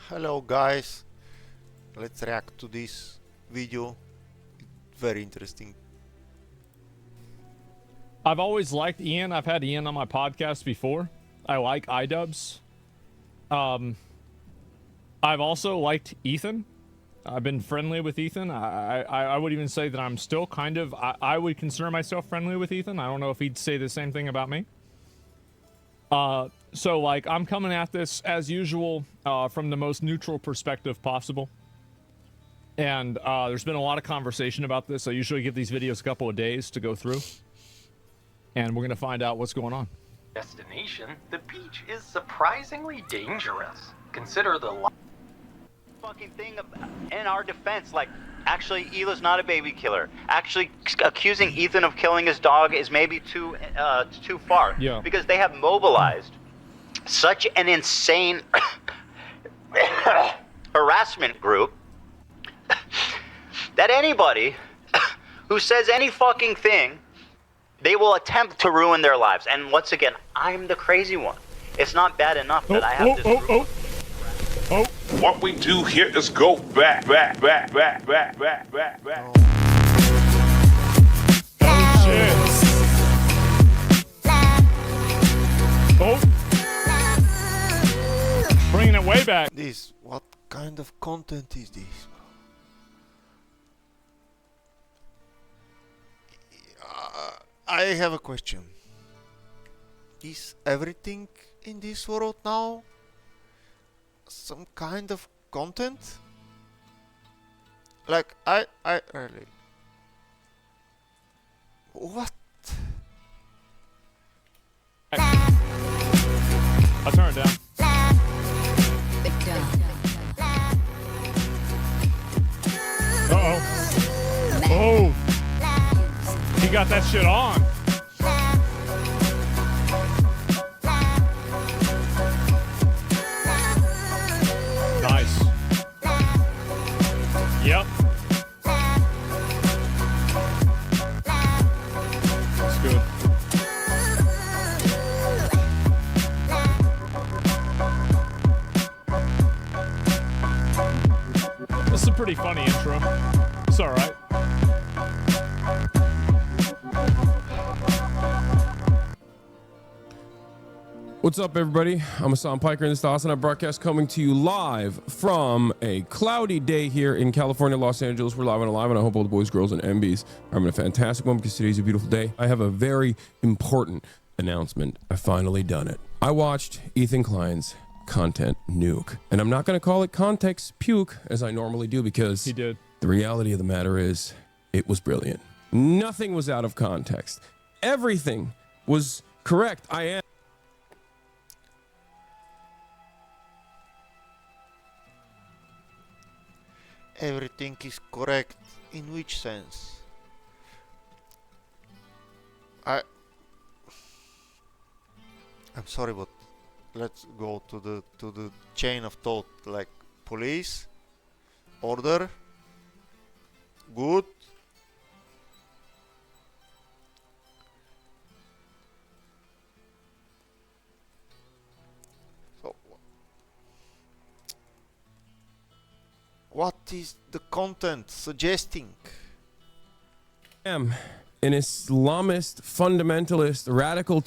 Hello guys, let's react to this video. Very interesting. I've always liked Ian. I've had Ian on my podcast before. I like iDubbbz. I've also liked Ethan. I've been friendly with Ethan. I would even say that I'm still kind of, I would consider myself friendly with Ethan. I don't know if he'd say the same thing about me. So like I'm coming at this as usual from the most neutral perspective possible. And there's been a lot of conversation about this. I usually give these videos a couple of days to go through. And we're going to find out what's going on. Destination, the beach is surprisingly dangerous. Consider the fucking thing in our defense, like, actually, Hila's not a baby killer. Actually, accusing Ethan of killing his dog is maybe too far. Yeah. Because they have mobilized such an insane harassment group that anybody who says any fucking thing, they will attempt to ruin their lives. And once again, I'm the crazy one. It's not bad enough that I have this. What we do here is go back. Oh, shit. Oh. Bringing it way back. What kind of content is this? I have a question. Is everything in this world now some kind of content? Like, I really... What? I'll turn it down. Uh-oh. Oh. He got that shit on. Nice. Yep. That's good. This is a pretty funny intro. It's all right. What's up, everybody? I'm Hassan Piker, and this is the Hassan broadcast coming to you live from a cloudy day here in California, Los Angeles. We're live and alive, and I hope all the boys, girls, and MBs are having a fantastic one because today's a beautiful day. I have a very important announcement. I've finally done it. I watched Ethan Klein's Content Nuke, and I'm not going to call it Context Puke as I normally do because He did. the reality of the matter is it was brilliant. Nothing was out of context. Everything was correct. I am. Everything is correct. In which sense? I'm sorry, but let's go to the chain of thought. Like, police, order, good. So, what is the content suggesting? Am an Islamist, fundamentalist, radical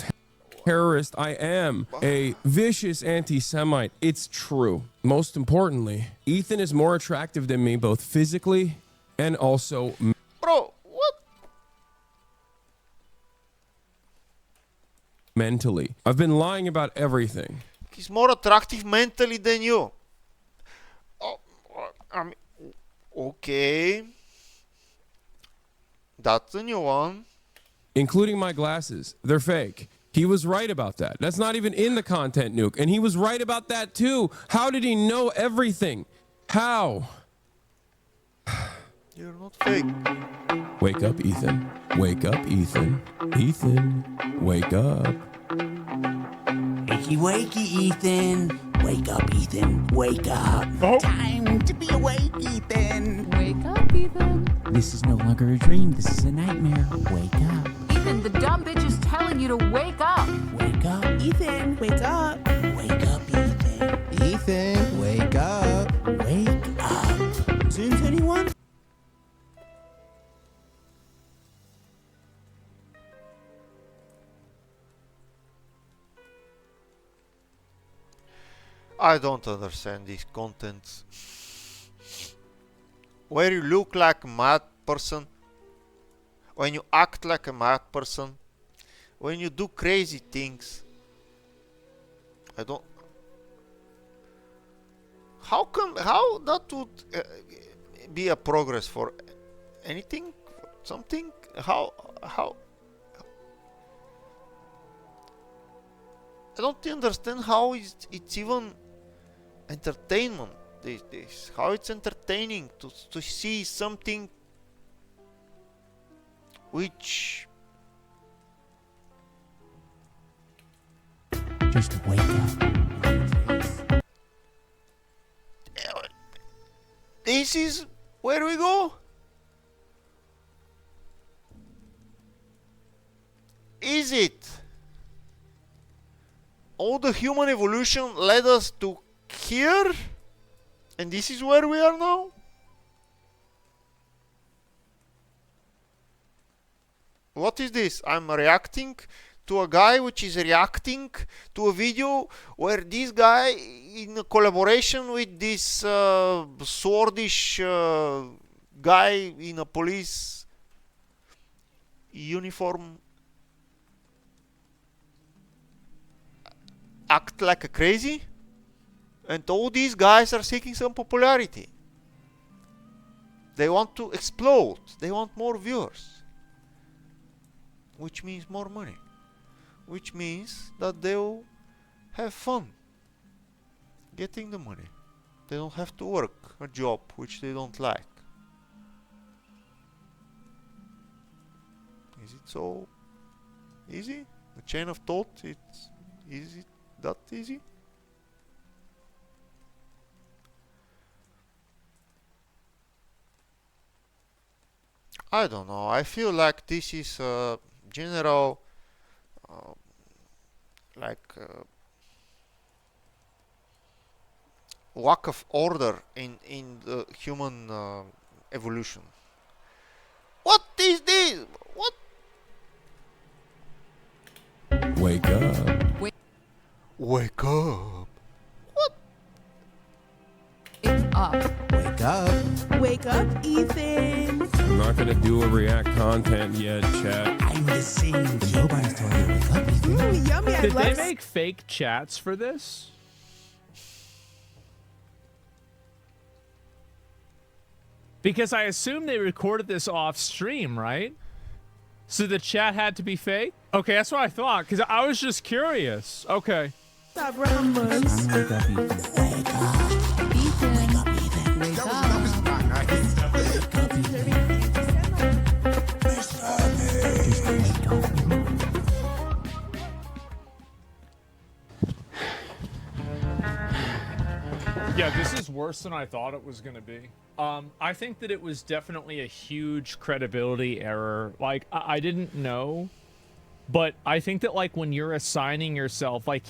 terrorist. I am a vicious anti-Semite. It's true. Most importantly, Ethan is more attractive than me, both physically and also Bro, what? mentally. I've been lying about everything. He's more attractive mentally than you. Oh, I mean, okay. That's a new one. Including my glasses. They're fake. He was right about that. That's not even in the Content Nuke. And he was right about that too. How did he know everything? How? You're not fake. Wake up, Ethan. Wake up, Ethan. Ethan, wake up. Wakey, wakey, Ethan. Wake up, Ethan. Wake up. Oh. Time to be awake, Ethan. Wake up, Ethan. This is no longer a dream. This is a nightmare. Wake up. Ethan, the dumb bitch is telling you to wake up. Wake up, Ethan. Wake up. Wake up, Ethan. Ethan, wake up. I don't understand these contents. Where you look like a mad person, when you act like a mad person, when you do crazy things. I don't. How that would be a progress for anything, something? How? I don't understand how it's even entertainment. This how it's entertaining to see something which Just wake up. this is where we go. Is it? All the human evolution led us to here? And this is where we are now? What is this? I'm reacting to a guy which is reacting to a video where this guy, in a collaboration with this swordish guy in a police uniform, act like a crazy, and all these guys are seeking some popularity. They want to explode. They want more viewers, which means more money, which means that they'll have fun getting the money. They don't have to work a job which they don't like. Is it so easy? The chain of thought, it's easy. That easy? I don't know. I feel like this is a general lack of order in the human evolution. What is this? What? Wake up. Wake up. Wake up. Wake up. Wake up, Ethan. I'm not gonna do a react content yet, chat. I'm the same. Nobody's told you to wake up, Ethan. Yummy. I Did they love make fake chats for this? Because I assume they recorded this off stream, right? So the chat had to be fake? Okay, that's what I thought, because I was just curious. Okay. Stop Ramos. Wake up, Ethan. Wake up. Ethan. Wake up. Just wake up. Yeah, this is worse than I thought it was going to be. I think that it was definitely a huge credibility error. Like, I didn't know, but I think that, like, when you're assigning yourself, like,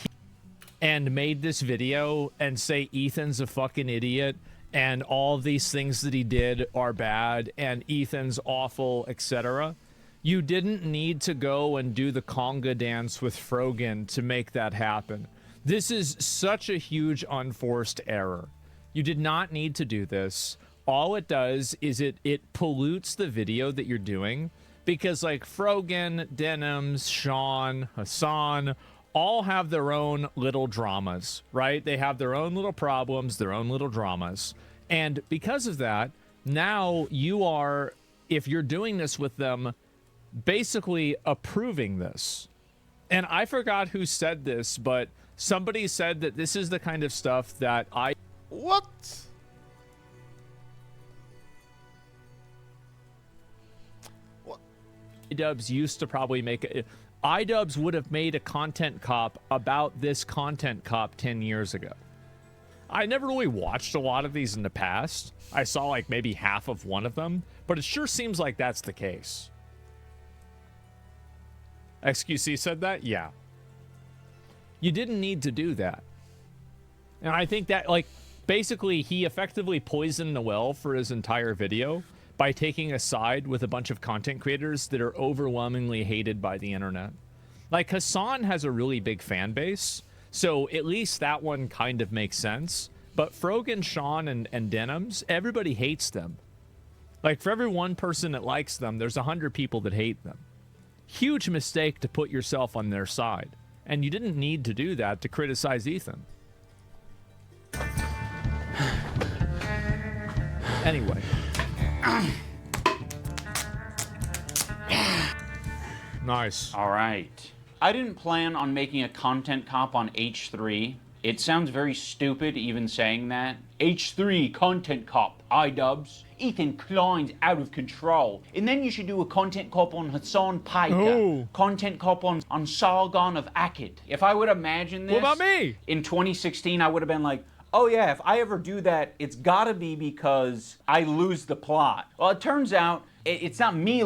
and made this video and say Ethan's a fucking idiot and all of these things that he did are bad and Ethan's awful, etc., you didn't need to go and do the conga dance with Frogan to make that happen. This is such a huge unforced error. You did not need to do this. All it does is it pollutes the video that you're doing, because like Frogan, Denims, Sean, Hassan all have their own little dramas, right? They have their own little problems, their own little dramas. And because of that, now you are, if you're doing this with them, basically approving this. And I forgot who said this, but somebody said that this is the kind of stuff that What? iDubbbz used to probably make it. iDubbbz would have made a content cop about this content cop 10 years ago. I never really watched a lot of these in the past. I saw like maybe half of one of them, but it sure seems like that's the case. XQC said that? Yeah. You didn't need to do that. And I think that, like, basically he effectively poisoned the well for his entire video by taking a side with a bunch of content creators that are overwhelmingly hated by the internet. Like, Hassan has a really big fan base, So at least that one kind of makes sense. But Frogan, Sean, and Denims, everybody hates them. Like, for every one person that likes them, there's 100 people that hate them. Huge mistake to put yourself on their side. And you didn't need to do that to criticize Ethan. Anyway. Nice. All right. I didn't plan on making a content cop on H3. It sounds very stupid even saying that. H3 content cop, iDubbbz. Ethan Klein's out of control. And then you should do a content cop on Hasan Piker. Oh. Content cop on Sargon of Akkad. If I would imagine this... What about me? In 2016, I would have been like, oh yeah, if I ever do that, it's gotta be because I lose the plot. Well, it turns out it's not me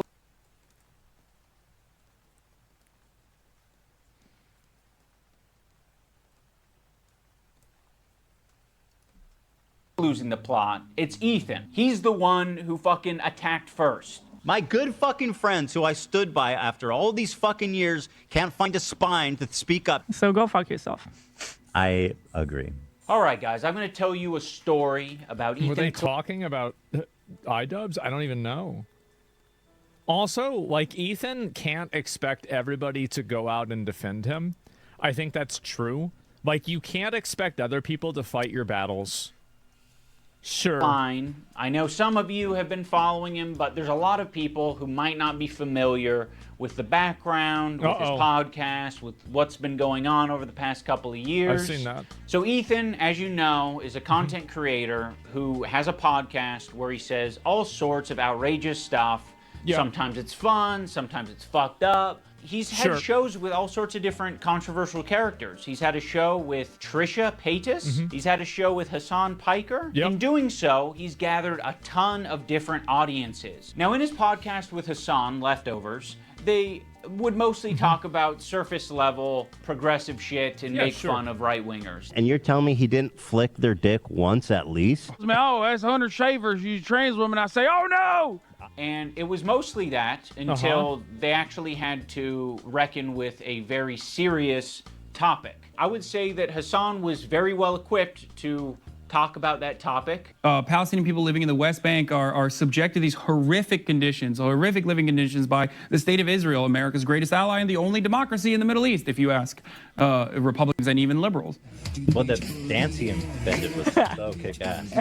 losing the plot. It's Ethan. He's the one who fucking attacked first. My good fucking friends who I stood by after all these fucking years can't find a spine to speak up. So go fuck yourself. I agree. All right, guys, I'm going to tell you a story about Ethan. Were they talking about iDubbbz? I don't even know. Also, like, Ethan can't expect everybody to go out and defend him. I think that's true. Like, you can't expect other people to fight your battles. Sure. Fine. I know some of you have been following him, but there's a lot of people who might not be familiar with the background, with his podcast, with what's been going on over the past couple of years. I've seen that. So Ethan, as you know, is a content creator who has a podcast where he says all sorts of outrageous stuff. Yeah. Sometimes it's fun, sometimes it's fucked up. He's had shows with all sorts of different controversial characters. He's had a show with Trisha Paytas. He's had a show with Hasan Piker. Yep. In doing so, he's gathered a ton of different audiences. Now, in his podcast with Hasan, Leftovers, they would mostly talk about surface level progressive shit and make fun of right-wingers. And you're telling me he didn't flick their dick once at least? Oh, that's 100 shavers. You trans women. I say, oh no! And it was mostly that until they actually had to reckon with a very serious topic. I would say that Hasan was very well equipped to talk about that topic. Palestinian people living in the West Bank are subject to these horrific conditions, horrific living conditions by the state of Israel, America's greatest ally and the only democracy in the Middle East, if you ask Republicans and even liberals. Well, the dance he invented was so kick-ass.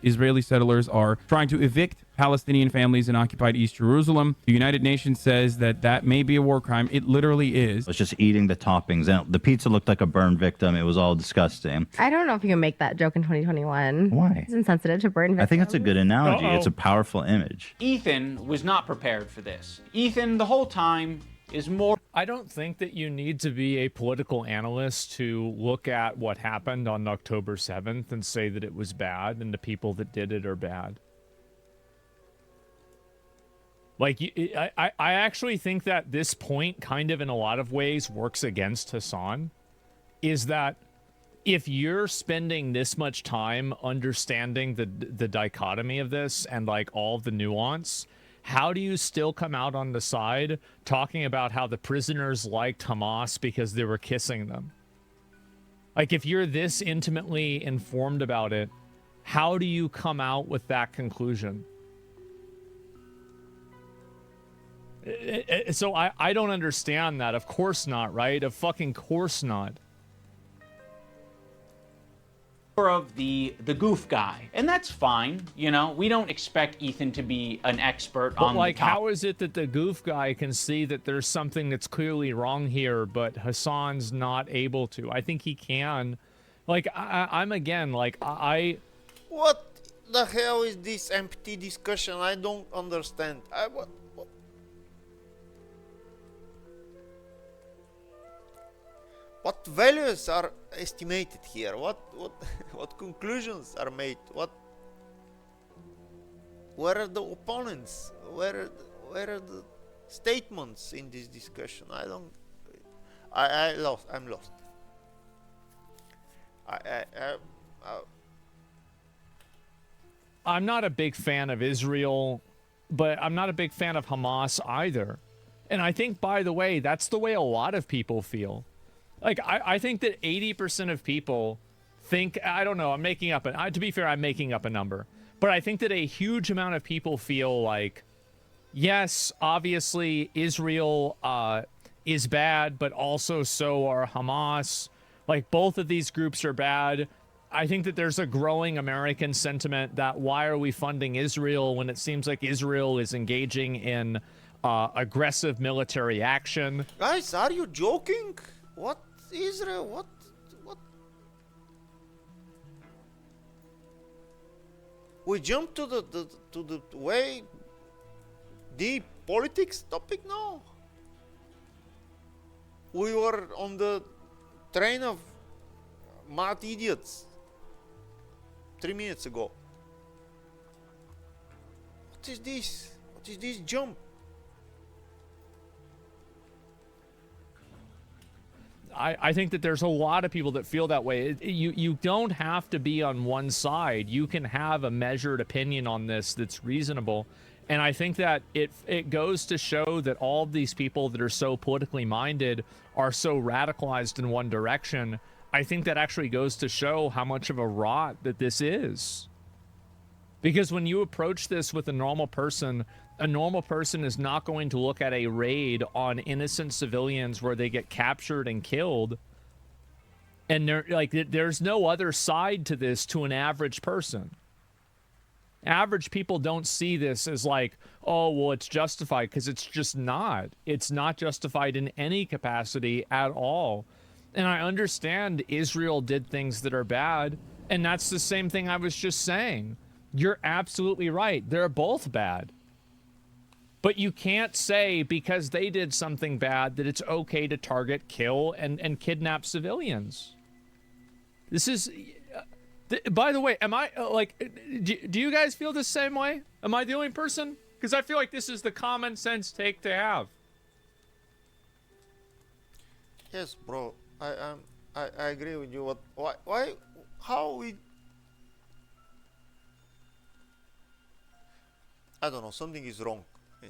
Israeli settlers are trying to evict Palestinian families in occupied East Jerusalem. The United Nations says that may be a war crime. It literally is. I was just eating the toppings. And the pizza looked like a burn victim. It was all disgusting. I don't know if you can make that joke in 2021. Why? It's insensitive to burn victims. I think it's a good analogy. It's a powerful image. Ethan was not prepared for this. Ethan, the whole time, is more... I don't think that you need to be a political analyst to look at what happened on October 7th and say that it was bad and the people that did it are bad. Like, I actually think that this point kind of in a lot of ways works against Hasan, is that if you're spending this much time understanding the dichotomy of this and like all the nuance, how do you still come out on the side talking about how the prisoners liked Hamas because they were kissing them? Like, if you're this intimately informed about it, how do you come out with that conclusion? So I don't understand that. Of course not, right? Of fucking course not. of the goof guy, and that's fine. You know, we don't expect Ethan to be an expert on like, the topic. how is it that the goof guy can see that there's something that's clearly wrong here, but Hasan's not able to? I think he can. Like, I'm again, like, What the hell is this empty discussion? I don't understand. What values are estimated here? What conclusions are made? Where are the opponents? Where are the statements in this discussion? I'm lost. I'm not a big fan of Israel, but I'm not a big fan of Hamas either. And I think, by the way, that's the way a lot of people feel. Like, I think that 80% of people think, I don't know, I'm making up, to be fair, I'm making up a number. But I think that a huge amount of people feel like, yes, obviously Israel is bad, but also so are Hamas. Like, both of these groups are bad. I think that there's a growing American sentiment that why are we funding Israel when it seems like Israel is engaging in aggressive military action? Guys, are you joking? What Israel? What? We jump to the way deep politics topic now. We were on the train of mad idiots 3 minutes ago. What is this? What is this jump? I think that there's a lot of people that feel that way. You don't have to be on one side. You can have a measured opinion on this that's reasonable. And I think that it goes to show that all of these people that are so politically minded are so radicalized in one direction. I think that actually goes to show how much of a rot that this is. Because when you approach this with a normal person is not going to look at a raid on innocent civilians where they get captured and killed. And there's no other side to this to an average person. Average people don't see this as like, oh, well, it's justified, because it's just not. It's not justified in any capacity at all. And I understand Israel did things that are bad, and that's the same thing I was just saying. You're absolutely right. They're both bad. But you can't say because they did something bad that it's okay to target, kill, and kidnap civilians. This is... by the way, am I, do you guys feel the same way? Am I the only person? Because I feel like this is the common sense take to have. Yes, bro. I agree with you. Why, how we... I don't know, something is wrong in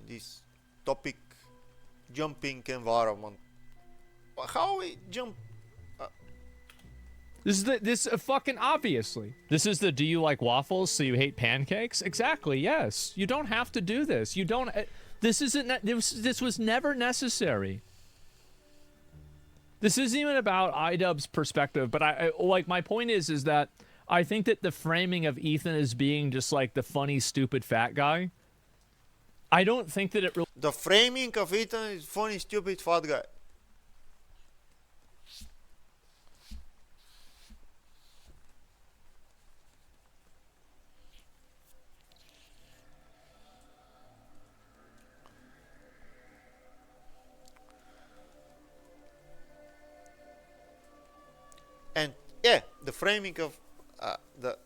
this topic jumping environment. How we jump? This fucking obviously. This is the do you like waffles so you hate pancakes? Exactly, yes. You don't have to do this. You don't, this was never necessary. This isn't even about iDubbbz's perspective, but I like, my point is that I think that the framing of Ethan as being just like the funny, stupid, fat guy, I don't think that it really... The framing of Ethan is funny, stupid, fat guy. And yeah, the framing of the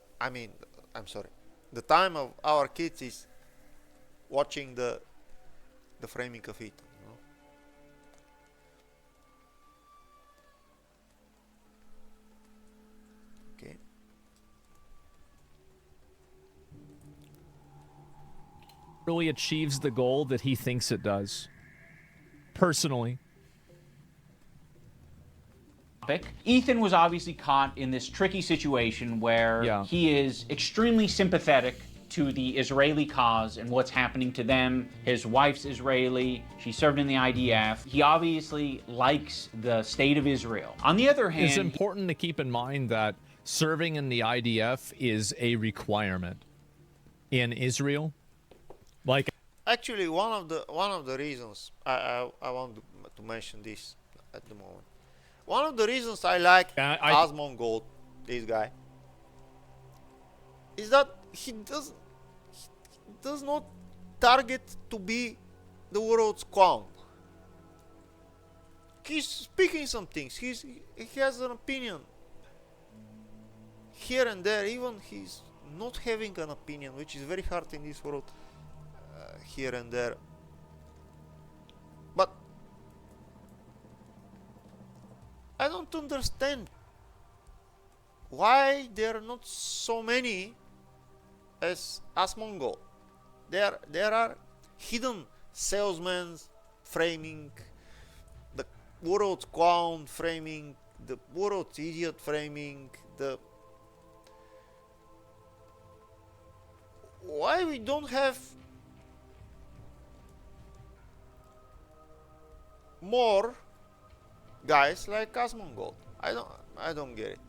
time of our kids is watching the framing of it, you know? Okay. Really achieves the goal that he thinks it does. Personally. Ethan was obviously caught in this tricky situation where he is extremely sympathetic to the Israeli cause and what's happening to them. His wife's Israeli. She served in the IDF. He obviously likes the state of Israel. On the other hand... It's important to keep in mind that serving in the IDF is a requirement in Israel. Like... Actually, one of the reasons I want to mention this at the moment. One of the reasons I like Asmongold, this guy, is that he does not target to be the world's clown. He's speaking some things. He has an opinion here and there. Even he's not having an opinion, which is very hard in this world, here and there. But I don't understand why there are not so many as Asmongold. There are hidden salesmen framing world's clown framing, the world's idiot framing, the why we don't have more guys like Asmongold. I don't get it.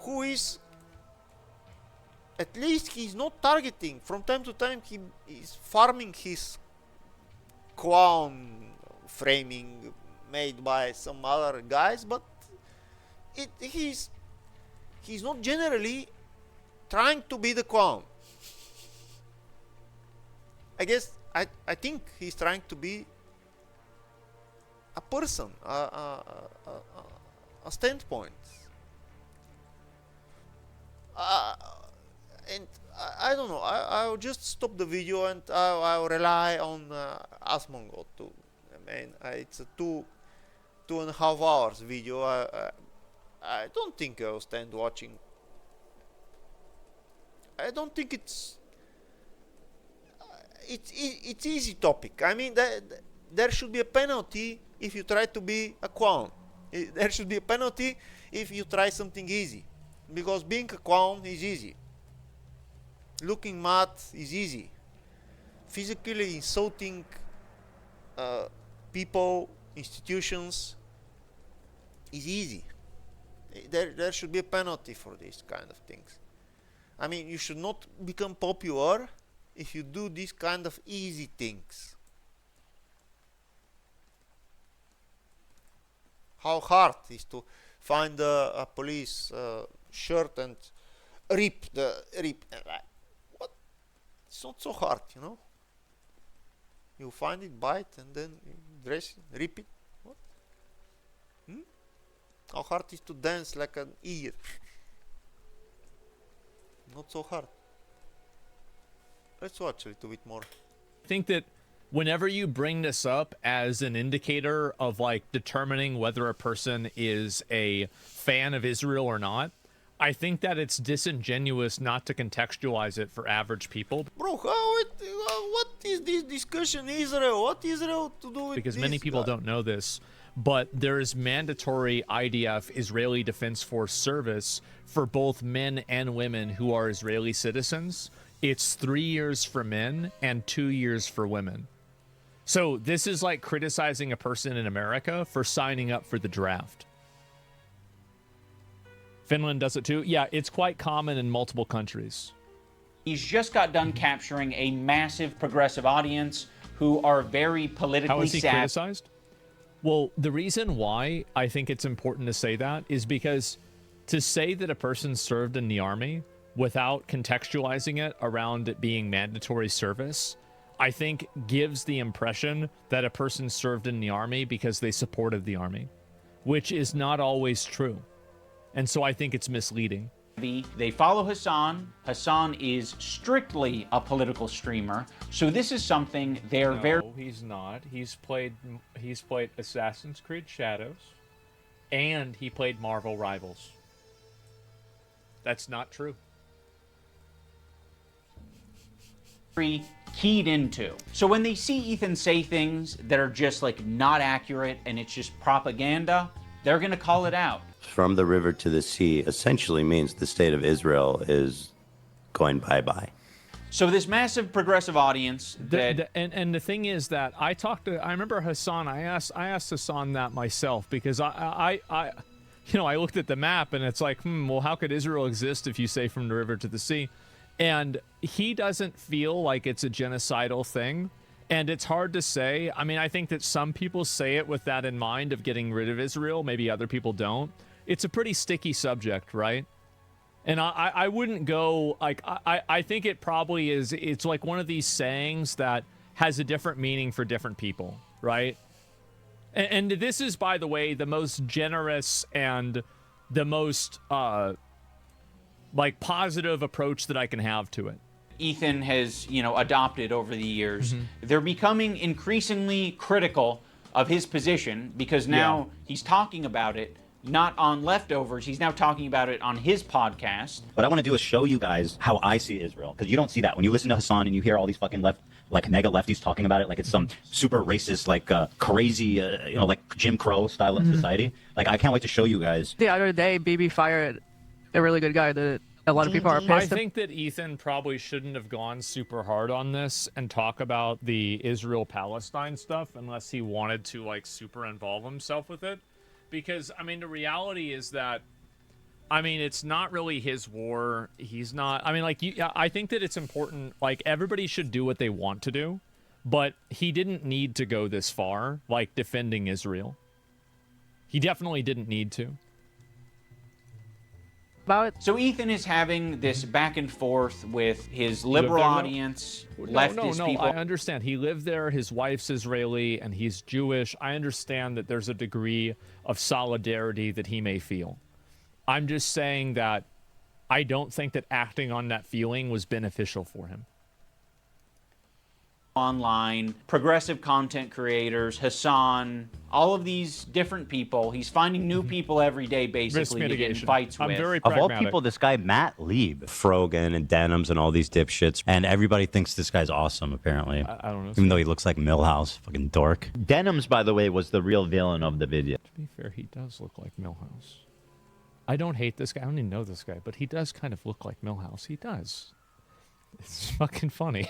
Who is, at least he's not targeting. From time to time he is farming his clown framing made by some other guys, but he's not generally trying to be the clown. I guess I think he's trying to be a person, a standpoint. And I don't know. I'll just stop the video and I'll rely on Asmongold to. I mean, it's a 2.5 hours video. I don't think I'll stand watching. I don't think it's easy topic. I mean, there should be a penalty if you try to be a clown. There should be a penalty if you try something easy, because being a clown is easy. Looking mad is easy. Physically insulting people, institutions is easy. There should be a penalty for these kind of things. I mean, you should not become popular if you do these kind of easy things. How hard is to find a police shirt and rip. What? It's not so hard, you know. You find it, buy it, and then you dress it, rip it. What? How hard is to dance like an idiot? Not so hard. Let's watch a little bit more. I think that whenever you bring this up as an indicator of like determining whether a person is a fan of Israel or not, I think that it's disingenuous not to contextualize it for average people. Bro, what is this discussion, Israel? What Israel to do with Because this many people guy? don't know this, but there is mandatory IDF, Israeli Defense Force service for both men and women who are Israeli citizens. It's 3 years for men and 2 years for women. So this is like criticizing a person in America for signing up for the draft. Finland does it too. Yeah, it's quite common in multiple countries. He's just got done capturing a massive progressive audience who are very politically How is he savvy. criticized? Well, the reason why I think it's important to say that is because to say that a person served in the army without contextualizing it around it being mandatory service, I think gives the impression that a person served in the army because they supported the army, which is not always true. And so I think it's misleading. They follow Hassan. Hassan is strictly a political streamer. So this is something they're very... No, he's not. He's played Assassin's Creed Shadows, and he played Marvel Rivals. That's not true. very keyed into. So when they see Ethan say things that are just like not accurate and it's just propaganda, they're going to call it out. From the river to the sea essentially means the state of Israel is going bye-bye. So this massive progressive audience that... And the thing is that I remember Hassan, I asked Hassan that myself, because I looked at the map and it's like, well, how could Israel exist if you say from the river to the sea? And he doesn't feel like it's a genocidal thing. And it's hard to say. I mean, I think that some people say it with that in mind of getting rid of Israel. Maybe other people don't. It's a pretty sticky subject, right? And I wouldn't go, like, I think it probably is, it's like one of these sayings that has a different meaning for different people, right? And this is, by the way, the most generous and the most, positive approach that I can have to it. Ethan has, adopted over the years. They're becoming increasingly critical of his position because now he's talking about it, not on Leftovers. He's now talking about it on his podcast. What I want to do is show you guys how I see Israel, because you don't see that. When you listen to Hassan and you hear all these fucking like mega lefties talking about it like it's some super racist, like crazy, like Jim Crow style of society. Like, I can't wait to show you guys. The other day, BB fired a really good guy that a lot of people are pissed. I think that Ethan probably shouldn't have gone super hard on this and talk about the Israel-Palestine stuff unless he wanted to, like, super involve himself with it. Because, I mean, the reality is that, I mean, it's not really his war. He's not, I mean, like, I think that it's important, like, everybody should do what they want to do, but he didn't need to go this far, like, defending Israel. He definitely didn't need to. So Ethan is having this back and forth with his liberal audience, leftist people. I understand. He lived there. His wife's Israeli, and he's Jewish. I understand that there's a degree of solidarity that he may feel. I'm just saying that I don't think that acting on that feeling was beneficial for him. Online, progressive content creators, Hassan, all of these different people. He's finding new people every day, basically, to get in fights with. Of all people, this guy, Matt Lieb, Frogan and Denims and all these dipshits, and everybody thinks this guy's awesome, apparently. I don't know. Even though he looks like Millhouse, fucking dork. Denims, by the way, was the real villain of the video. To be fair, he does look like Millhouse. I don't hate this guy. I don't even know this guy, but he does kind of look like Millhouse. He does. It's fucking funny.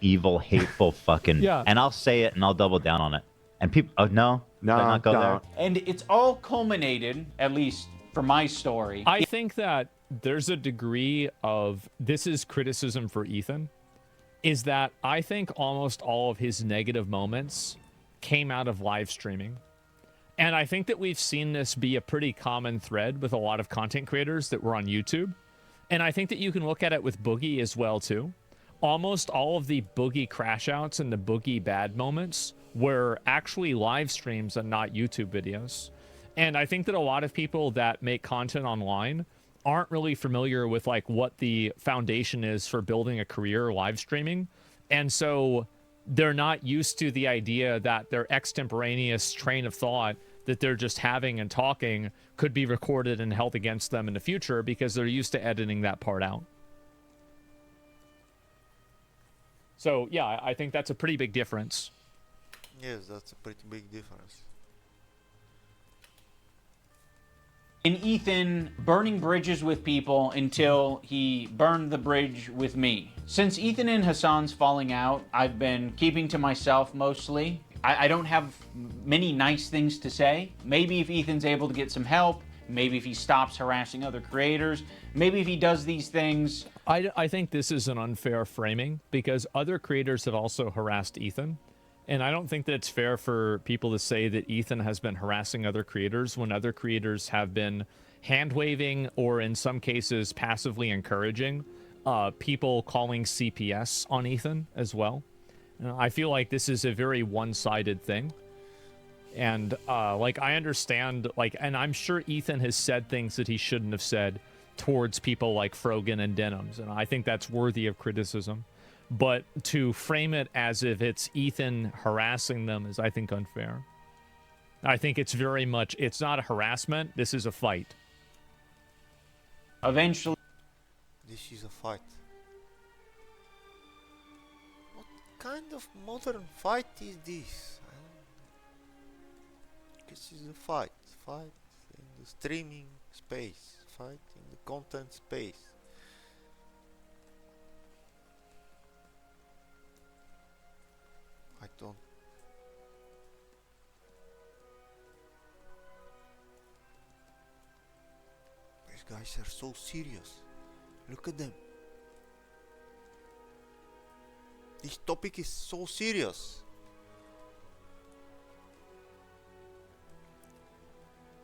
Evil, hateful, fucking. Yeah. And I'll say it and I'll double down on it. And people, oh no, did I not go there? And it's all culminated, at least for my story. I think that there's a degree of, this is criticism for Ethan, is that I think almost all of his negative moments came out of live streaming. And I think that we've seen this be a pretty common thread with a lot of content creators that were on YouTube. And I think that you can look at it with Boogie as well, too. Almost all of the Boogie crash outs and the Boogie bad moments were actually live streams and not YouTube videos. And I think that a lot of people that make content online aren't really familiar with like what the foundation is for building a career live streaming. And so they're not used to the idea that their extemporaneous train of thought that they're just having and talking could be recorded and held against them in the future because they're used to editing that part out. So, yeah, I think that's a pretty big difference. Yes, that's a pretty big difference. In Ethan burning bridges with people until he burned the bridge with me. Since Ethan and Hassan's falling out, I've been keeping to myself mostly. I don't have many nice things to say. Maybe if Ethan's able to get some help, maybe if he stops harassing other creators, maybe if he does these things. I think this is an unfair framing because other creators have also harassed Ethan. And I don't think that it's fair for people to say that Ethan has been harassing other creators when other creators have been hand-waving or in some cases passively encouraging people calling CPS on Ethan as well. I feel like this is a very one-sided thing. And like I understand, like, and I'm sure Ethan has said things that he shouldn't have said towards people like Frogan and Denims, and I think that's worthy of criticism. But to frame it as if it's Ethan harassing them is, I think, unfair. I think it's very much, it's not a harassment, this is a fight. Eventually. This is a fight. What kind of modern fight is this? This is a fight. Fight in the streaming space. Fight in the content space. I don't. These guys are so serious. Look at them. This topic is so serious.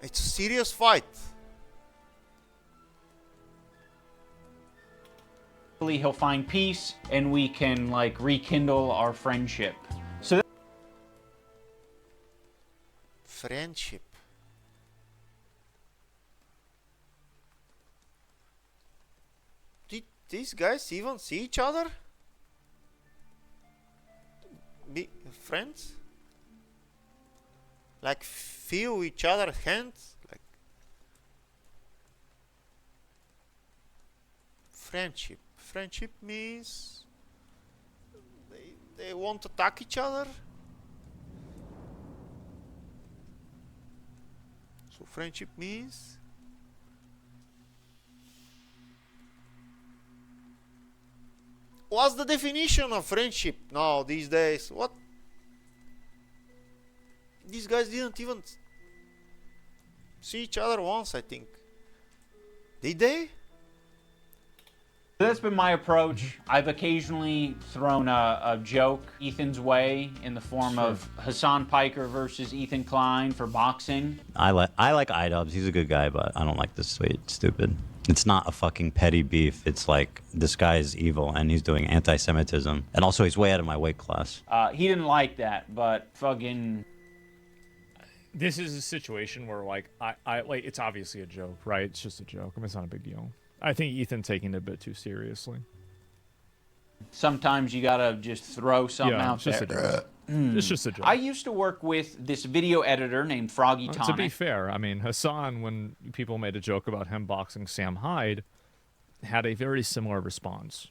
It's a serious fight. He'll find peace and we can like rekindle our friendship. So friendship. Did these guys even see each other? Be friends? Like feel each other's hands? Like friendship. friendship means they won't attack each other. So friendship means what's the definition of friendship now these days? What? These guys didn't even see each other once, I think. Did they? That's been my approach. I've occasionally thrown a joke Ethan's way in the form of Hassan Piker versus Ethan Klein for boxing. I like iDubbbz. He's a good guy, but I don't like this tweet. Stupid. It's not a fucking petty beef. It's like this guy is evil and he's doing anti-Semitism, and also he's way out of my weight class. He didn't like that, but fucking. This is a situation where like I like it's obviously a joke, right? It's just a joke. I mean, it's not a big deal. I think Ethan taking it a bit too seriously. Sometimes you gotta just throw something out just there. It's just a joke. I used to work with this video editor named Froggy Tonic. To be fair, I mean, Hassan, when people made a joke about him boxing Sam Hyde, had a very similar response.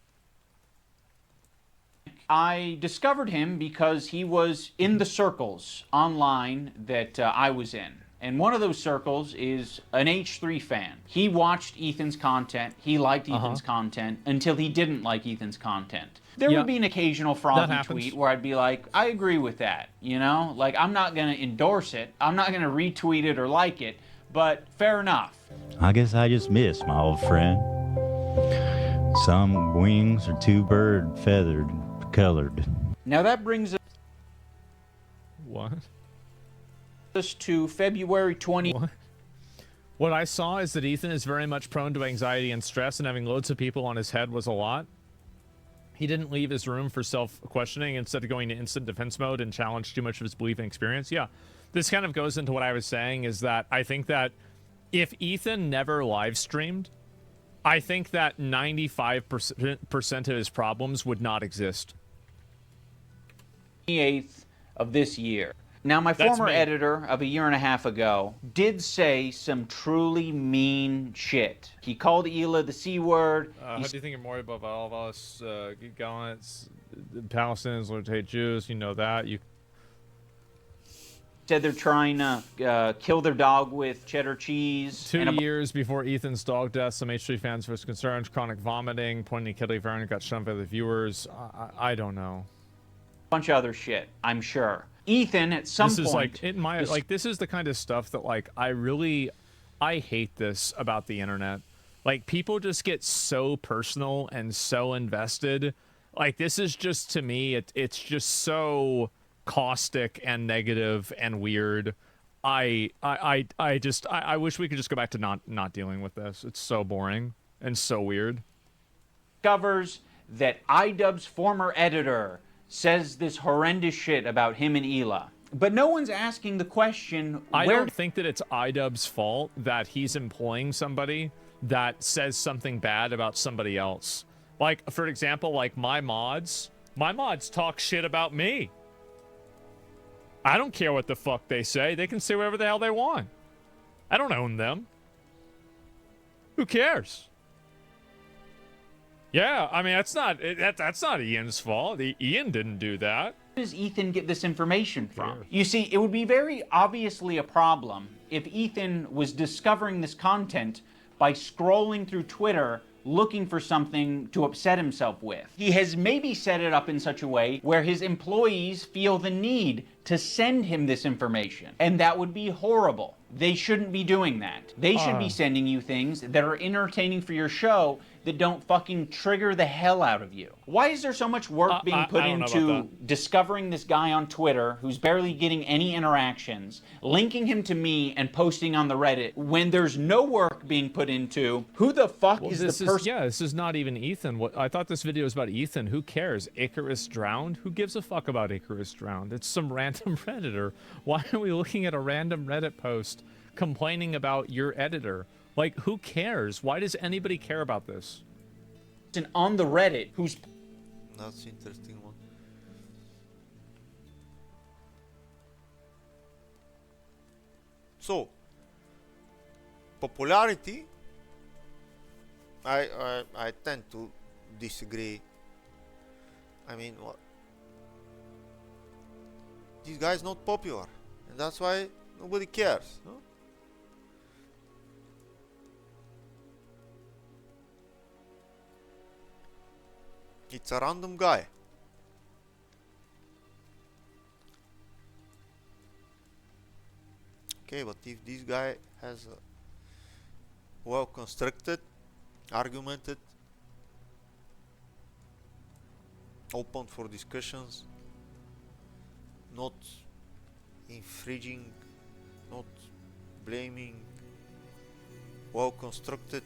I discovered him because he was in the circles online that I was in. And one of those circles is an H3 fan. He watched Ethan's content, he liked Ethan's content, until he didn't like Ethan's content. There would be an occasional Froggy tweet where I'd be like, I agree with that, you know? Like, I'm not gonna endorse it, I'm not gonna retweet it or like it, but fair enough. I guess I just missed my old friend. Some wings are too bird feathered colored. Now that brings us What? To February 20. What I saw is that Ethan is very much prone to anxiety and stress, and having loads of people on his head was a lot. He didn't leave his room for self-questioning instead of going to instant defense mode and challenge too much of his belief and experience. Yeah, this kind of goes into what I was saying, is that I think that if Ethan never live streamed, I think that 95% of his problems would not exist. 28th of this year. Now, my former editor of a year and a half ago did say some truly mean shit. He called Hila the C word. How do you think you're more above all of us? Keep going. The Palestinians will hate Jews. You know that. You said they're trying to kill their dog with cheddar cheese. 2 years before Ethan's dog death, some H3 fans voiced concerns, chronic vomiting, pointing to Kelly Vernon got shown by the viewers. I don't know. Bunch of other shit, I'm sure. Ethan, at some point, this is like in my like this is the kind of stuff that like I hate this about the internet. Like, people just get so personal and so invested. Like, this is just, to me, it's just so caustic and negative and weird. I wish we could just go back to not dealing with this. It's so boring and so weird. Discovers that iDubbbz's former editor says this horrendous shit about him and Hila. But no one's asking the question, I don't think that it's iDubbbz's fault that he's employing somebody that says something bad about somebody else. Like, for example, like my mods talk shit about me. I don't care what the fuck they say. They can say whatever the hell they want. I don't own them. Who cares? Yeah, I mean, that's not Ian's fault. Ian didn't do that. Where does Ethan get this information from? You see, it would be very obviously a problem if Ethan was discovering this content by scrolling through Twitter looking for something to upset himself with. He has maybe set it up in such a way where his employees feel the need to send him this information, and that would be horrible. They shouldn't be doing that. They should be sending you things that are entertaining for your show that don't fucking trigger the hell out of you. Why is there so much work being put into discovering this guy on Twitter who's barely getting any interactions, linking him to me and posting on the Reddit when there's no work being put into who the fuck is the person? Yeah, this is not even Ethan. I thought this video was about Ethan. Who cares? Icarus drowned? Who gives a fuck about Icarus drowned? It's some random Redditor. Why are we looking at a random Reddit post complaining about your editor? Like, who cares? Why does anybody care about this? And on the Reddit, who's... That's an interesting one. So, popularity, I tend to disagree. I mean, what? This guy is not popular, and that's why nobody cares. No? It's a random guy. Okay, but if this guy has a well constructed, argumented, open for discussions, not infringing, not blaming, well constructed,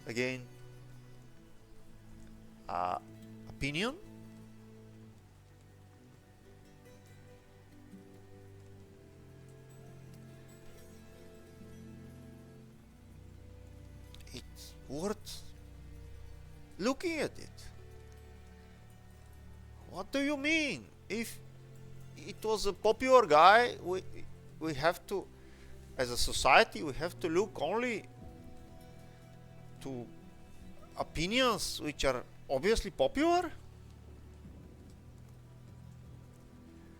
again, opinion, it's worth looking at it. What do you mean? If it was a popular guy, we have to, as a society, we have to look only to opinions which are obviously popular.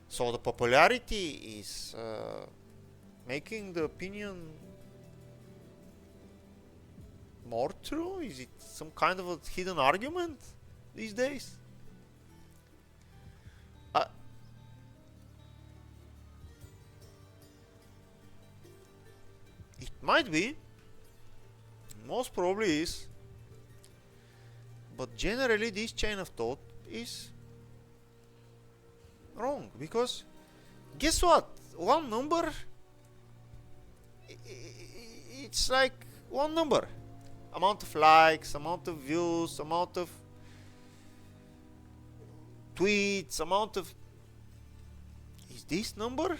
So the popularity is making the opinion more true? Is it some kind of a hidden argument these days? It might be, most probably is, but generally this chain of thought is wrong, because guess what? One number, it's like one number. Amount of likes, amount of views, amount of tweets, amount of... Is this number?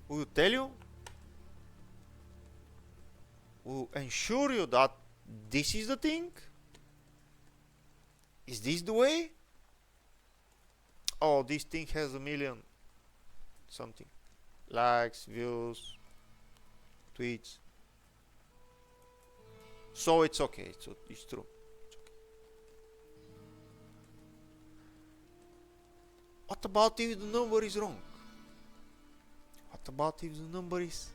Will tell you? Will ensure you that this is the thing? Is this the way? Oh, this thing has 1 million something likes, views, tweets. So it's okay, it's true. It's okay. What about if the number is wrong? What about if the number is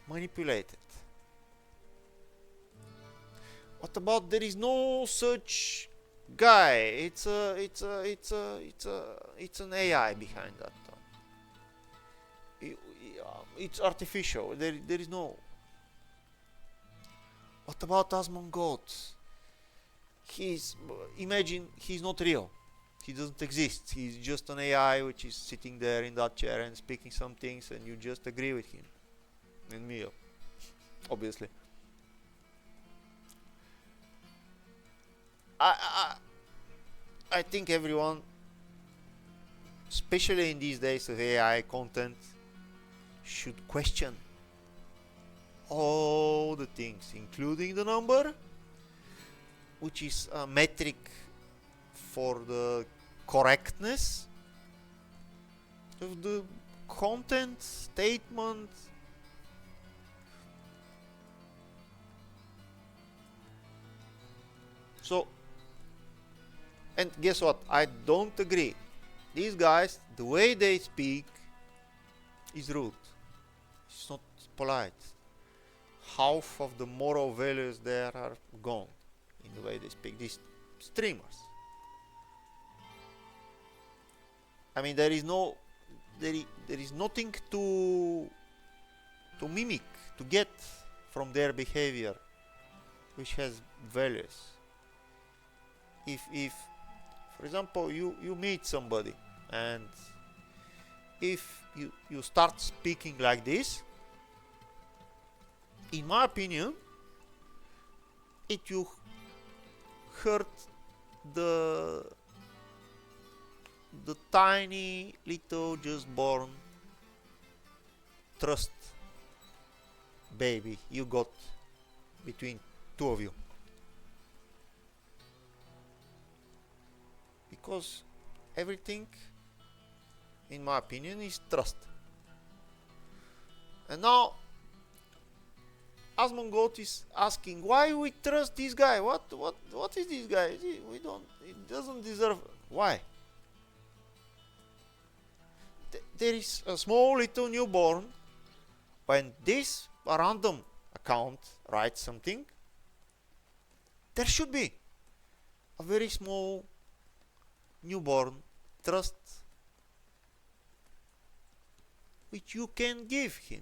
manipulated? What about there is no such guy? It's an AI behind that. It's artificial. There is no. What about Asmongold? Imagine he's not real. He doesn't exist. He's just an AI which is sitting there in that chair and speaking some things, and you just agree with him. And me, obviously. I think everyone, especially in these days of AI content, should question all the things, including the number, which is a metric for the correctness of the content statement. So, and guess what? I don't agree. These guys, the way they speak is rude. It's not polite. Half of the moral values there are gone in the way they speak. These streamers. I mean, there is nothing to mimic, to get from their behavior, which has values. If for example you meet somebody and if you start speaking like this, in my opinion, it will hurt the tiny little just born trust baby you got between two of you. Because everything, in my opinion, is trust. And now, Asmongold is asking, why we trust this guy? What is this guy? We don't. It doesn't deserve. Why? There is a small little newborn. When this random account writes something, there should be a very small newborn trust which you can give him.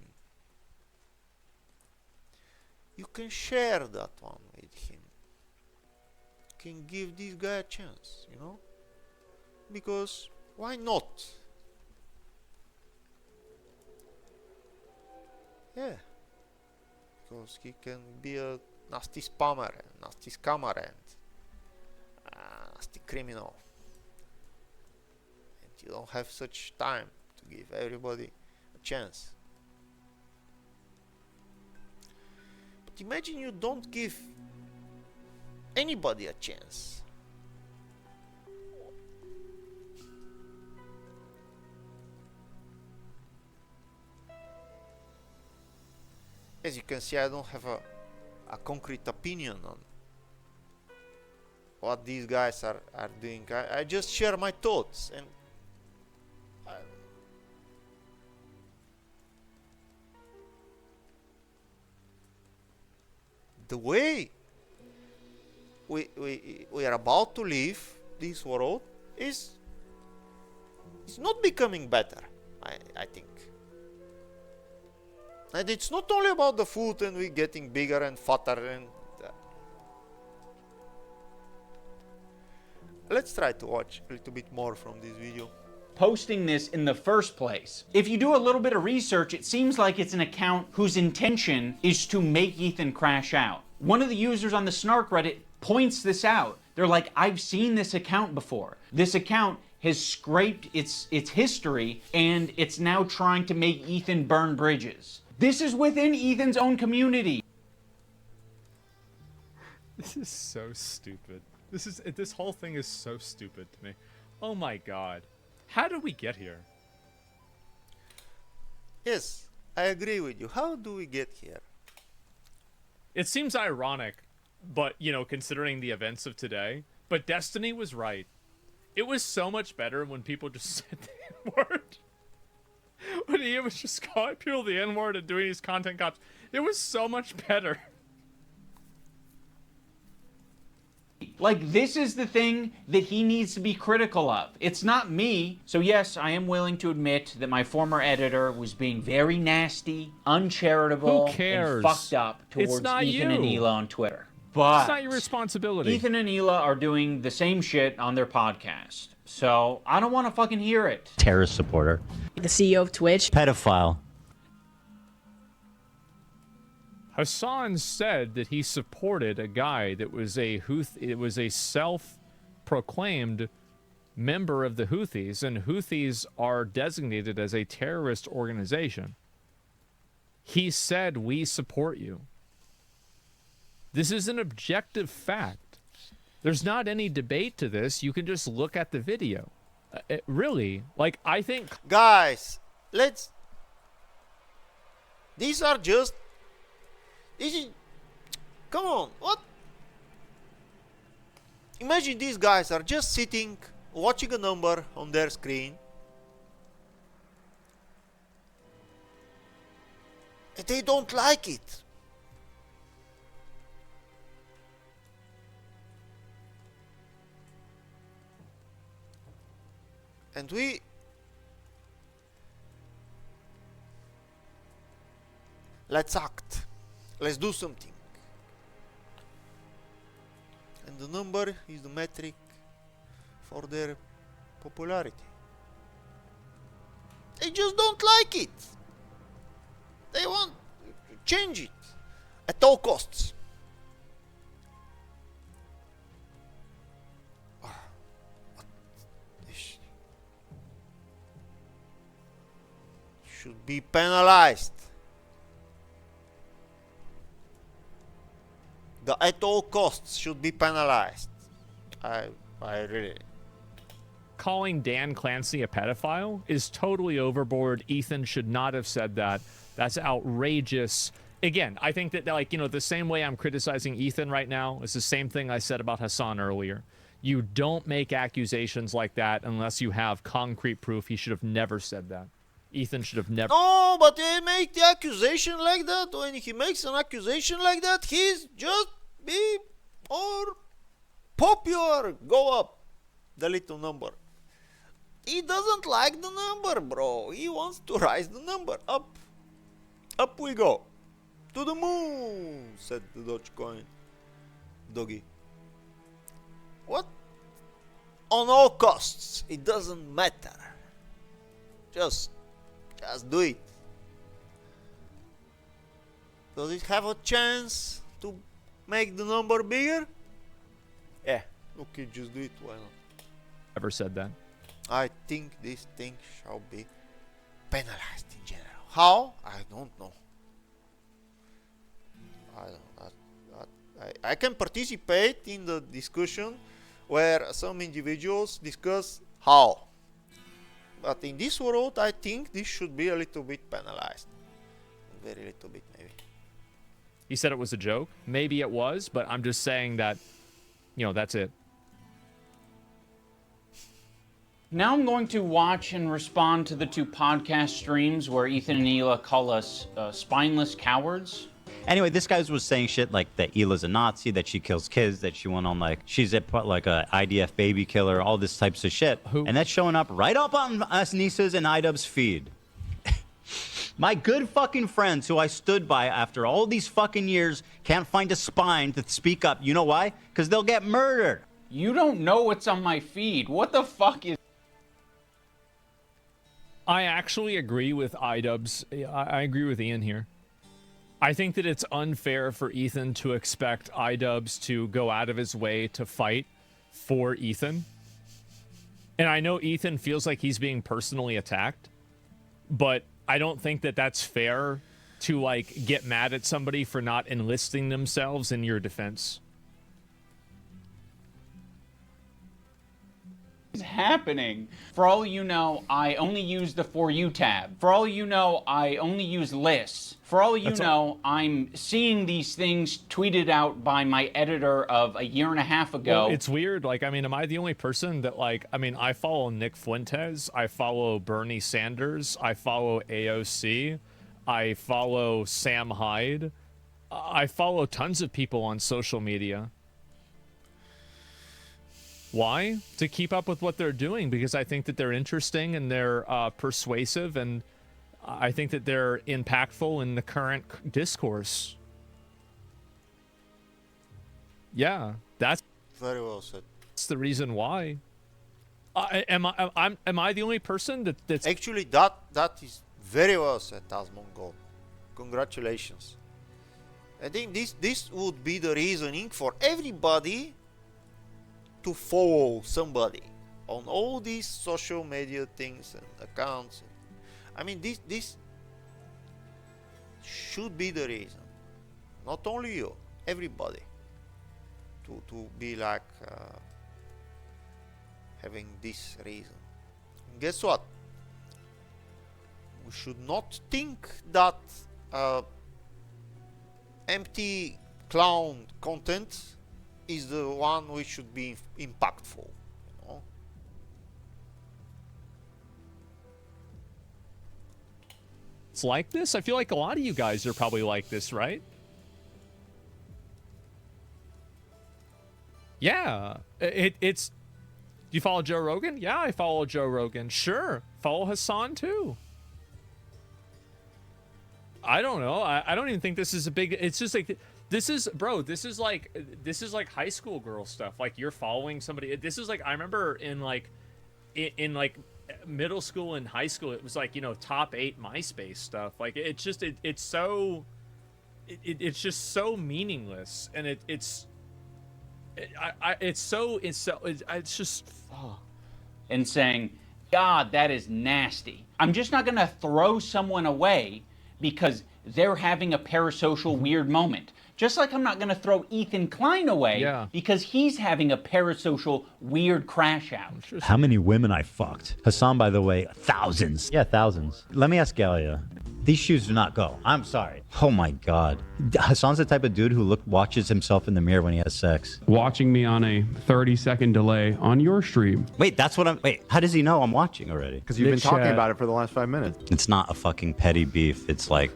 You can share that one with him. You can give this guy a chance, you know? Because why not? Yeah. Because he can be a nasty spammer, a nasty scammer, and a nasty criminal. And you don't have such time to give everybody a chance. But imagine you don't give anybody a chance. As you can see, I don't have a concrete opinion on what these guys are doing. I just share my thoughts, and the way we are about to leave this world is not becoming better, I think. And it's not only about the food and we getting bigger and fatter and let's try to watch a little bit more from this video. Posting this in the first place. If you do a little bit of research, it seems like it's an account whose intention is to make Ethan crash out. One of the users on the Snark Reddit points this out. They're like, I've seen this account before. This account has scraped its history and it's now trying to make Ethan burn bridges. This is within Ethan's own community. This is so stupid. This whole thing is so stupid to me. Oh my god. How did we get here? Yes, I agree with you. How do we get here? It seems ironic, but, you know, considering the events of today, but Destiny was right. It was so much better when people just said the N-word. When he was just calling people the N-word and doing these content cops. It was so much better. Like, this is the thing that he needs to be critical of. It's not me. So yes, I am willing to admit that my former editor was being very nasty, uncharitable, Who cares? and fucked up towards It's not Ethan and you. Hila on Twitter. But It's not your responsibility. Ethan and Hila are doing the same shit on their podcast. So I don't want to fucking hear it. Terrorist supporter. The CEO of Twitch. Pedophile. Hassan said that he supported a guy that was a self-proclaimed member of the Houthis, and Houthis are designated as a terrorist organization. He said, "We support you." This is an objective fact. There's not any debate to this. You can just look at the video. Really, like, I think... Guys, these are just... Come on, what? Imagine these guys are just sitting, watching a number on their screen. And they don't like it. And let's act. Let's do something. And the number is the metric for their popularity. They just don't like it. They want to change it at all costs. Should be penalized. The at all costs should be penalized. I really... Calling Dan Clancy a pedophile is totally overboard. Ethan should not have said that. That's outrageous. again, I think that, like, you know, the same way I'm criticizing Ethan right now is the same thing I said about Hassan earlier. You don't make accusations like that unless you have concrete proof. He should have never said that. Ethan should have never. No, but he make the accusation like that. When he makes an accusation like that, he's just be more popular. Go up the little number. He doesn't like the number, bro. He wants to rise the number up. Up we go. To the moon, said the Dogecoin doggy. What? On all costs. It doesn't matter. Just do it. Does it have a chance to make the number bigger? Yeah. Okay, just do it. Why not? Ever said that? I think this thing shall be penalized in general. How? I don't know. I can participate in the discussion where some individuals discuss how. But in this world, I think this should be a little bit penalized. Very little bit, maybe. He said it was a joke. Maybe it was, but I'm just saying that, you know, that's it. Now I'm going to watch and respond to the 2 podcast streams where Ethan and Hila call us spineless cowards. Anyway, this guy was saying shit like that Hila's a Nazi, that she kills kids, that she went on like, she's a IDF baby killer, all this types of shit. And that's showing up right up on us Nisa's and iDubbbz's feed. My good fucking friends who I stood by after all these fucking years can't find a spine to speak up. You know why? Because they'll get murdered. You don't know what's on my feed. What the fuck is... I actually agree with iDubbbz. I agree with Ian here. I think that it's unfair for Ethan to expect iDubbbz to go out of his way to fight for Ethan. And I know Ethan feels like he's being personally attacked, but I don't think that that's fair to, like, get mad at somebody for not enlisting themselves in your defense. Is happening? For all you know, I only use the For You tab. For all you know, I only use lists. For all you know, I'm seeing these things tweeted out by my editor of a year and a half ago. Well, it's weird. Like, I mean, am I the only person that, like, I mean, I follow Nick Fuentes, I follow Bernie Sanders, I follow AOC, I follow Sam Hyde, I follow tons of people on social media. Why? To keep up with what they're doing, because I think that they're interesting and they're persuasive, and I think that they're impactful in the current discourse. Yeah, that's very well said. That's the reason why. Am I the only person that's actually that is very well said, Asmongold. Congratulations. I think this would be the reasoning for everybody to follow somebody on all these social media things and accounts. I mean, this should be the reason. Not only you, everybody, to be like having this reason. And guess what? We should not think that empty clown content is the one which should be impactful, you know? It's like this? I feel like a lot of you guys are probably like this, right? Yeah. It's... Do you follow Joe Rogan? Yeah, I follow Joe Rogan. Sure. Follow Hassan, too. I don't know. I don't even think this is a big... It's just like... This is, bro, this is like high school girl stuff. Like, you're following somebody. This is like, I remember in like middle school and high school, it was like, you know, top 8 MySpace stuff. Like, it's just, it's just so meaningless. And it's just, oh. And saying, God, that is nasty. I'm just not going to throw someone away because they're having a parasocial weird moment. Just like I'm not going to throw Ethan Klein away because he's having a parasocial weird crash out. How many women I fucked? Hassan, by the way, thousands. Yeah, thousands. Let me ask Galia. These shoes do not go. I'm sorry. Oh my God. Hassan's the type of dude who watches himself in the mirror when he has sex. Watching me on a 30-second delay on your stream. Wait, that's what I'm. Wait, how does he know I'm watching already? Because you've been talking about it for the last 5 minutes. It's not a fucking petty beef. It's like.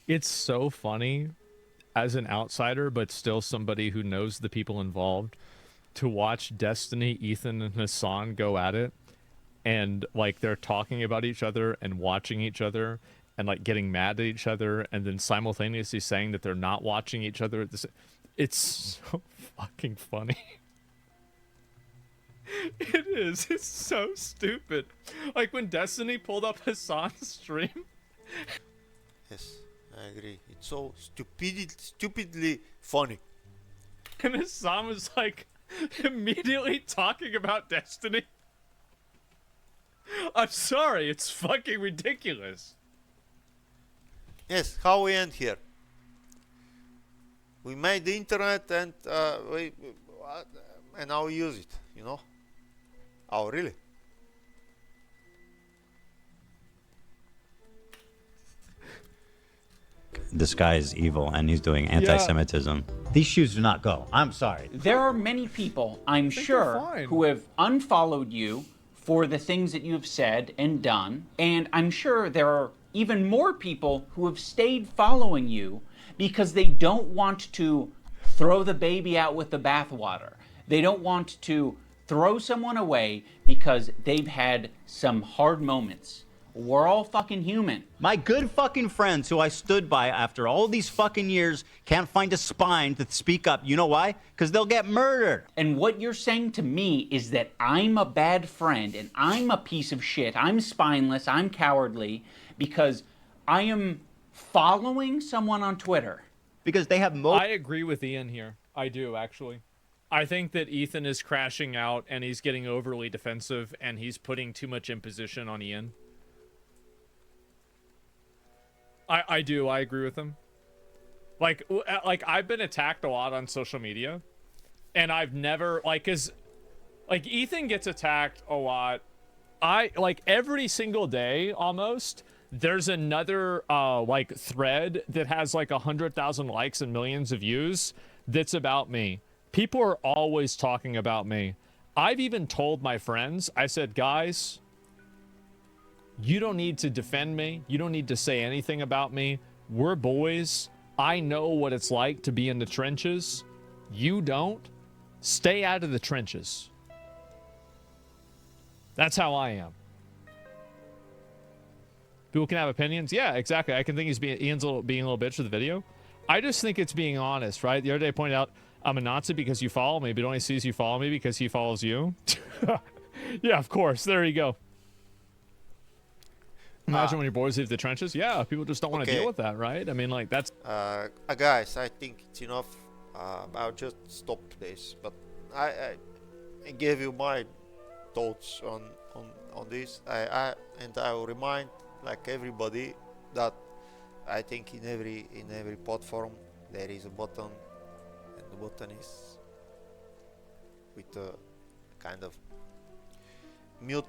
It's so funny as an outsider, but still somebody who knows the people involved, to watch Destiny, Ethan, and Hassan go at it. And like they're talking about each other and watching each other and like getting mad at each other and then simultaneously saying that they're not watching each other at the same. It's so fucking funny. It is. It's so stupid. Like when Destiny pulled up Hassan's stream. Yes, I agree. It's so stupidly funny. And Hassan was like immediately talking about Destiny. I'm sorry, it's fucking ridiculous. Yes, how we end here? We made the internet and now we use it, you know? Oh, really? This guy is evil and he's doing anti-Semitism. These shoes do not go. I'm sorry. There are many people, I'm sure, who have unfollowed you for the things that you have said and done, and I'm sure there are even more people who have stayed following you because they don't want to throw the baby out with the bathwater. They don't want to throw someone away because they've had some hard moments. We're all fucking human. My good fucking friends who I stood by after all these fucking years can't find a spine to speak up. You know why? Because they'll get murdered. And what you're saying to me is that I'm a bad friend and I'm a piece of shit. I'm spineless. I'm cowardly because I am following someone on Twitter. Because they have I agree with Ian here. I do, actually. I think that Ethan is crashing out and he's getting overly defensive and he's putting too much imposition on Ian. I do. I agree with him. Like I've been attacked a lot on social media, and I've never like Ethan gets attacked a lot. Every single day almost. There's another thread that has like 100,000 likes and millions of views that's about me. People are always talking about me. I've even told my friends. I said, guys, you don't need to defend me. You don't need to say anything about me. We're boys. I know what it's like to be in the trenches. You don't. Stay out of the trenches. That's how I am. People can have opinions. Yeah, exactly. I can think Ian's being a little bitch with the video. I just think it's being honest, right? The other day I pointed out, I'm a Nazi because you follow me, but only sees you follow me because he follows you. Yeah, of course. There you go. Imagine when your boys leave the trenches. Yeah, people just don't want to deal with that, right? I mean, like, that's... guys, I think it's enough. I'll just stop this. But I gave you my thoughts on this. I will remind, like everybody, that I think in every platform there is a button, and the button is with a kind of mute,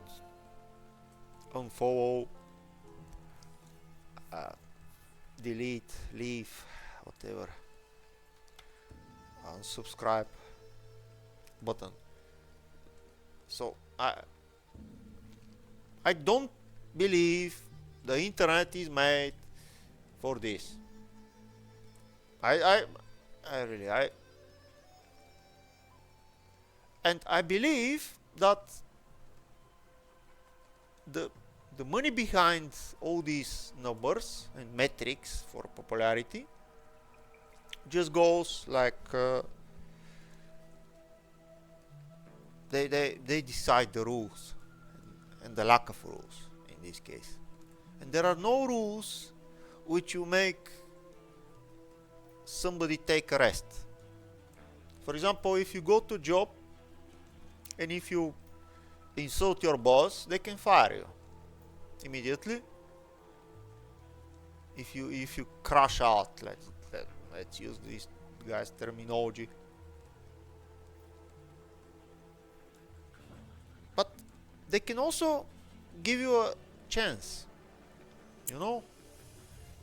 unfollow, delete, leave, whatever, unsubscribe button. So I don't believe the internet is made for this. I believe that the money behind all these numbers and metrics for popularity just goes like they decide the rules and the lack of rules in this case, and there are no rules which you make somebody take a rest. For example, if you go to job and if you insult your boss, they can fire you immediately. If you crash out, let's use this guy's terminology. But they can also give you a chance. You know,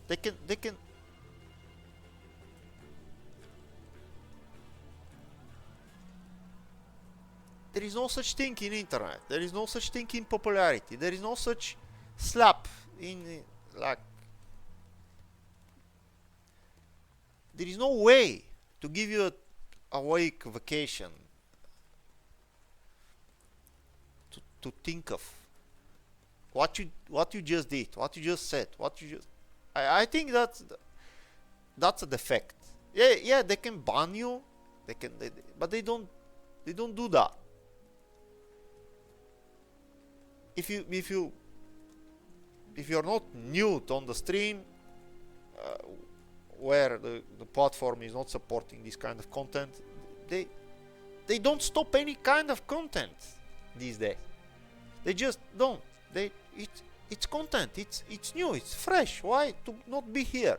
they can. There is no such thing in internet. There is no such thing in popularity. There is no such slap in like. There is no way to give you a week vacation to think of what you just did, what you just said, what you just. I think that's a defect. Yeah, they can ban you, but they don't do that. If you're not mute on the stream, where the platform is not supporting this kind of content, they don't stop any kind of content these days. They just don't. It's content. It's new. It's fresh. Why to not be here?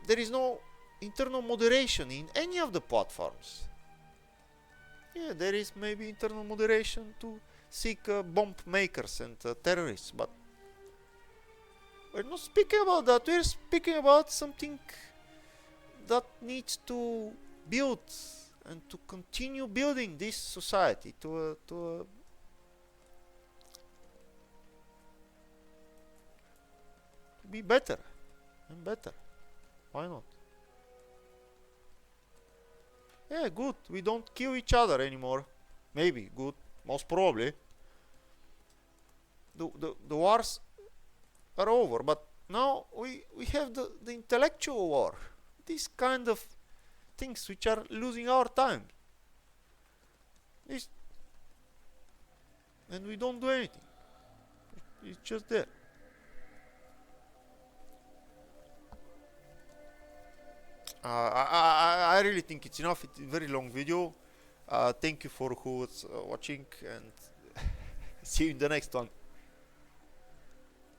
There is no internal moderation in any of the platforms. Yeah, there is maybe internal moderation to seek bomb makers and terrorists, but we're not speaking about that. We're speaking about something that needs to build and to continue building this society to be better and better. Why not? Yeah, good. We don't kill each other anymore. Maybe good. Most probably. The wars are over, but now we have the intellectual war. These kind of things which are losing our time. And we don't do anything. It's just there. I really think it's enough. It's a very long video. Thank you for who's watching, and see you in the next one.